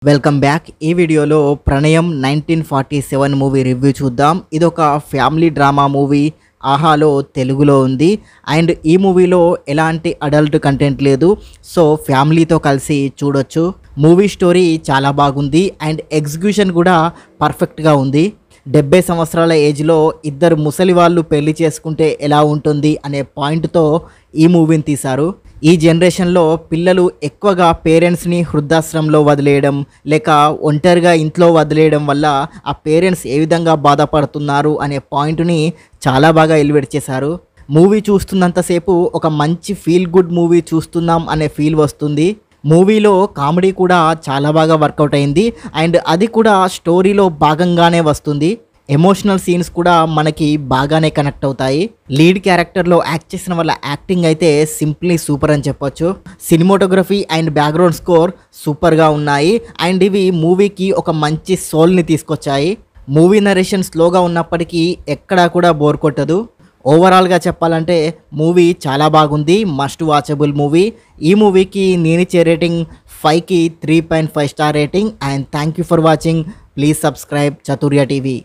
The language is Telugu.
Welcome back. ఈ వీడియోలో ప్రణయం 1947 మూవీ రివ్యూ చూద్దాం. ఇదొక ఫ్యామిలీ డ్రామా మూవీ. ఆహాలో తెలుగులో ఉంది. అండ్ ఈ మూవీలో ఎలాంటి అడల్ట్ కంటెంట్ లేదు. సో ఫ్యామిలీతో కలిసి చూడొచ్చు. మూవీ స్టోరీ చాలా బాగుంది అండ్ ఎగ్జిక్యూషన్ కూడా పర్ఫెక్ట్గా ఉంది. 70 సంవత్సరాల ఏజ్లో ఇద్దరు ముసలి వాళ్ళు పెళ్లి చేసుకుంటే ఎలా ఉంటుంది అనే పాయింట్తో ఈ మూవీని తీశారు. ఈ జనరేషన్లో పిల్లలు ఎక్కువగా పేరెంట్స్ని వృద్ధాశ్రమంలో వదిలేయడం లేక ఒంటరిగా ఇంట్లో వదిలేయడం వల్ల ఆ పేరెంట్స్ ఏ విధంగా బాధపడుతున్నారు అనే పాయింట్ని చాలా బాగా ఎలివేట్ చేశారు. మూవీ చూస్తున్నంతసేపు ఒక మంచి ఫీల్ గుడ్ మూవీ చూస్తున్నాం అనే ఫీల్ వస్తుంది. మూవీలో కామెడీ కూడా చాలా బాగా వర్కౌట్ అయింది అండ్ అది కూడా స్టోరీలో భాగంగానే వస్తుంది. ఎమోషనల్ సీన్స్ కూడా మనకి బాగానే కనెక్ట్ అవుతాయి. లీడ్ క్యారెక్టర్లో యాక్ట్ చేసిన వాళ్ళ యాక్టింగ్ అయితే సింప్లీ సూపర్ అని చెప్పొచ్చు. సినిమాటోగ్రఫీ అండ్ బ్యాక్గ్రౌండ్ స్కోర్ సూపర్గా ఉన్నాయి అండ్ ఇవి మూవీకి ఒక మంచి సోల్ని తీసుకొచ్చాయి. మూవీ నరేషన్ స్లోగా ఉన్నప్పటికీ ఎక్కడా కూడా బోర్ కొట్టదు. ఓవరాల్గా చెప్పాలంటే మూవీ చాలా బాగుంది. Must watchable movie. ఈ మూవీకి నేనిచ్చే రేటింగ్ 5కి 3.5 star rating. And thank you for watching. Please subscribe చతుర్య TV.